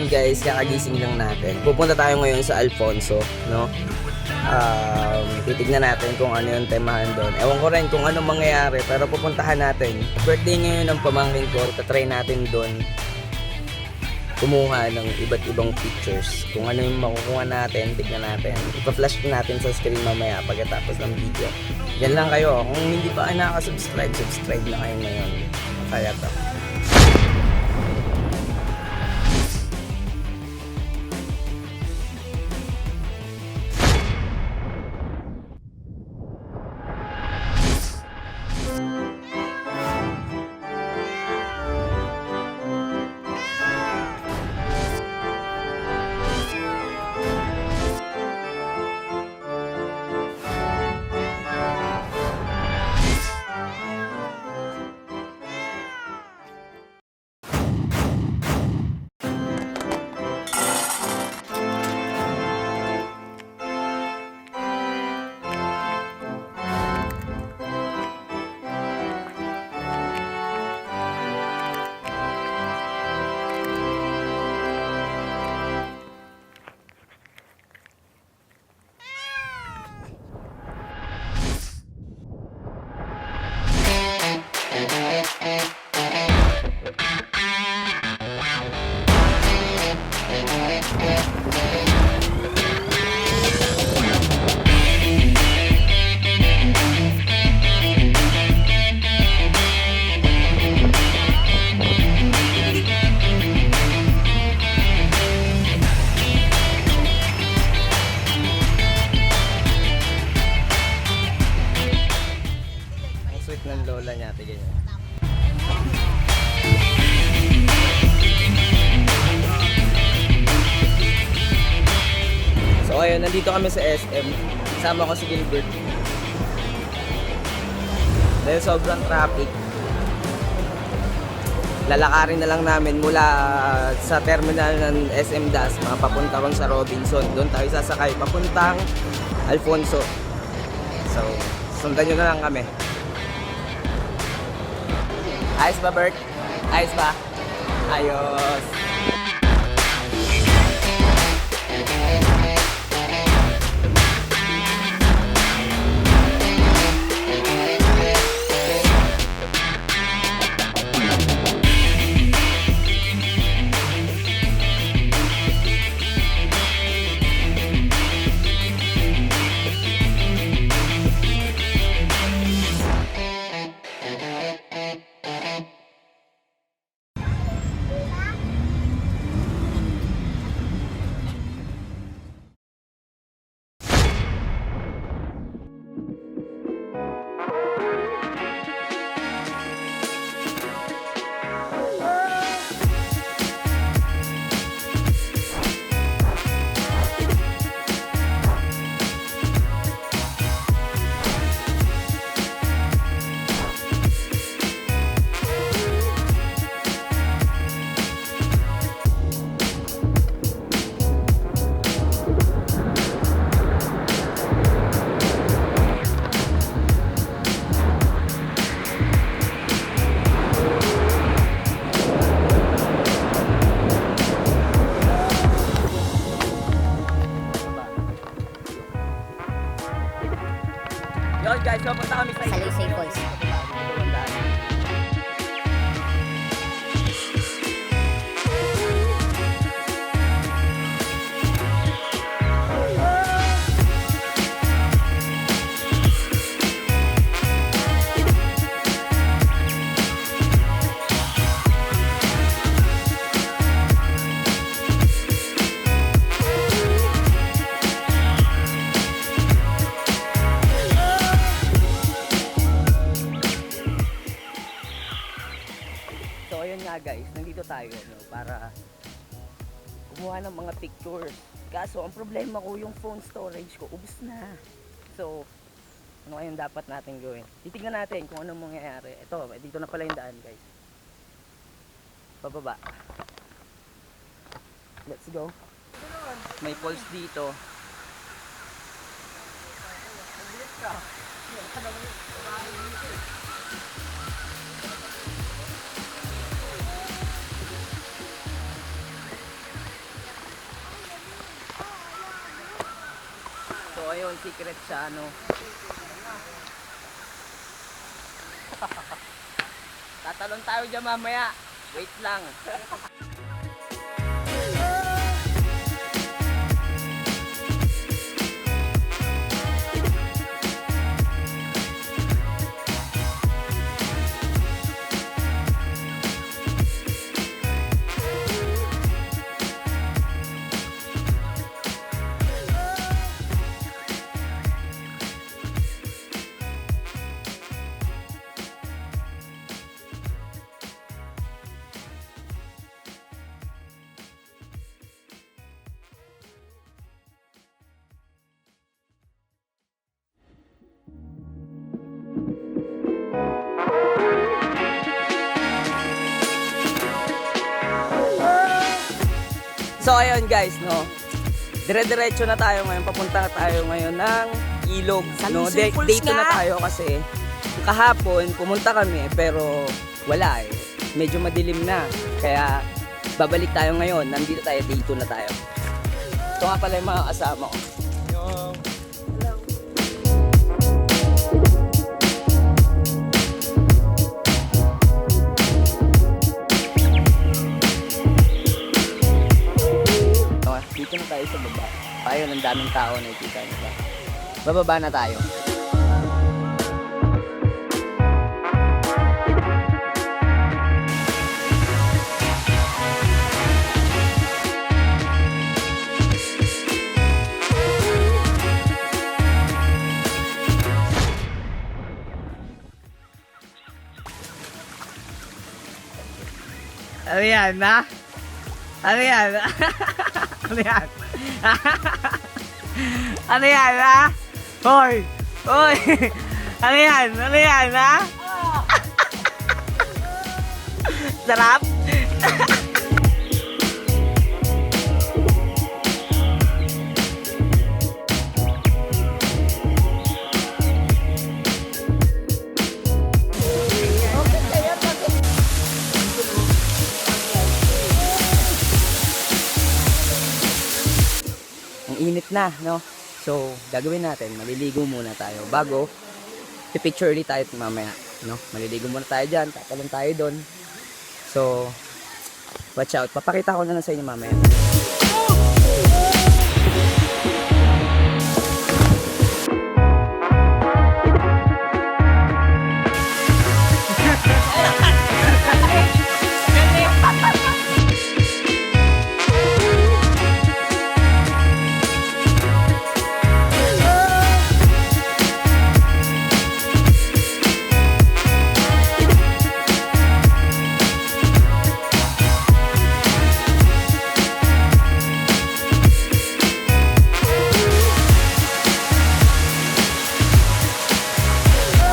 ngayon guys, kakagising lang natin. Pupunta tayo ngayon sa Alfonso, no? Titignan natin kung ano yung temahan doon. Ewan ko rin kung ano mangyayari, pero pupuntahan natin. Birthday ngayon ng pamangkin ko, tatry natin doon kumuha ng iba't ibang pictures. Kung ano yung makukuha natin, tignan natin. Ipa-flash natin sa screen mamaya pagkatapos ng video. Yan lang kayo. Kung hindi pa nakaka-subscribe, subscribe na kayo ngayon. Kaya to. Ng lola niya, tignan niya. So ayun, nandito kami sa SM. Kasama ko si Gilbert. Dahil sobrang traffic, lalakarin na lang namin mula sa terminal ng SM Das, mga papuntang sa Robinson. Doon tayo sasakay papuntang Alfonso. So, sundan nyo na lang kami. Ayos ba, Bert? Ayos ba? Ayos. Yun guys, papunta kami sa Saluysoy Falls. Guys, nandito tayo no, para kumuha ng mga pictures. Kaso ang problema ko, yung phone storage ko ubos na. So ano kayong dapat natin gawin? Titignan natin kung anong mangyayari. Ito, dito na pala yung daan guys. Pababa. Let's go. May falls dito. yun, secret siya, ano. Tatalon tayo dyan mamaya. Wait lang. So ayun guys, no. Dire-diretso na tayo ngayon. Papunta na tayo ngayon ng ilog, no. Dito na tayo kasi kahapon pumunta kami pero wala eh. Medyo madilim na. Kaya babalik tayo ngayon. Nandito tayo, dito na tayo. Ito nga pala yung mga kasama ko. Dito na tayo sa baba. Ayun, ang daming tao, nakikita nyo ba? Bababa na tayo. Ano yan, ha? Ano yan? Ano yan? Ano yan, ha? Hoy! Hoy! Ano yan? Ano yan, ha? Sarap? Init na, no? So, gagawin natin, maliligo muna tayo bago i-picture ulit tayo mamaya, no? Maliligo muna tayo dyan, tatalon tayo doon. So, watch out. Papakita ko na lang sa inyo mamaya.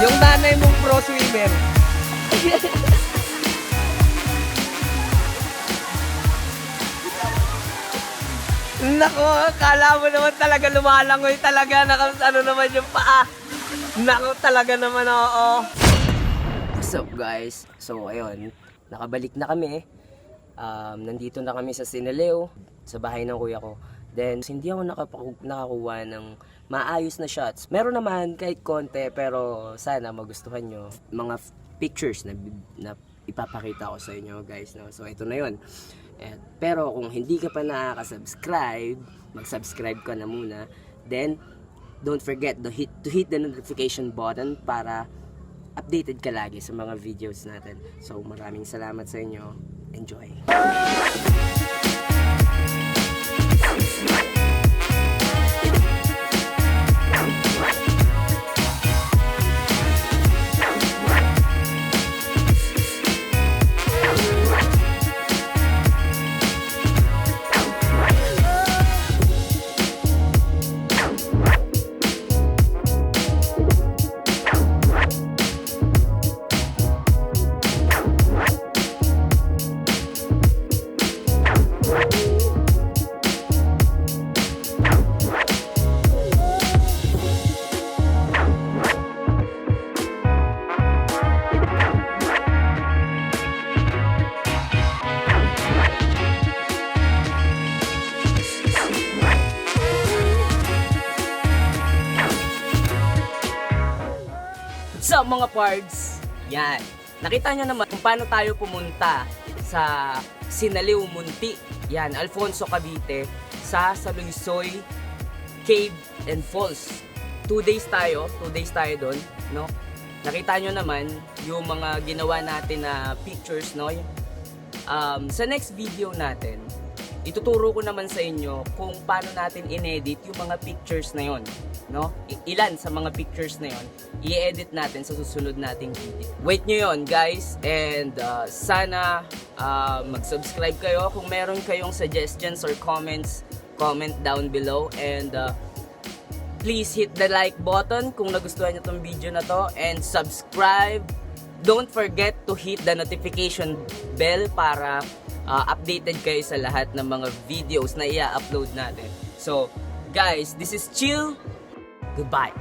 Yung nanay mong pro swimmer. Nako, kala mo naman talaga lumalangoy talaga. Ano naman yung paa. Nako, talaga naman, oo. What's up guys? So ayun, nakabalik na kami. Nandito na kami sa Sinaliw, sa bahay ng kuya ko. Then, hindi ako nakakuha ng maayos na shots. Meron naman kahit konti, pero sana magustuhan nyo. Mga pictures na ipapakita ko sa inyo guys. No? So, ito na yun. Pero kung hindi ka pa nakaka-subscribe, mag-subscribe ka na muna. Then, don't forget to hit the notification button para updated ka lagi sa mga videos natin. So, maraming salamat sa inyo. Enjoy! mga pards, yan. Nakita nyo naman kung paano tayo pumunta sa Sinaliw-Munti, yan, Alfonso Cavite, sa Saluysoy Cave and Falls. 2 days tayo doon, no? Nakita nyo naman yung mga ginawa natin na pictures, no? Sa next video natin, ituturo ko naman sa inyo kung paano natin inedit yung mga pictures na yon, no? Ilan sa mga pictures na yon i-edit natin sa susunod nating video. Wait nyo yon, guys, and sana mag-subscribe kayo. Kung meron kayong suggestions or comments, comment down below, and please hit the like button kung nagustuhan nyo tong video na to, and subscribe. Don't forget to hit the notification bell para updated kayo sa lahat ng mga videos na i-upload natin. So, guys, this is Chill. Goodbye.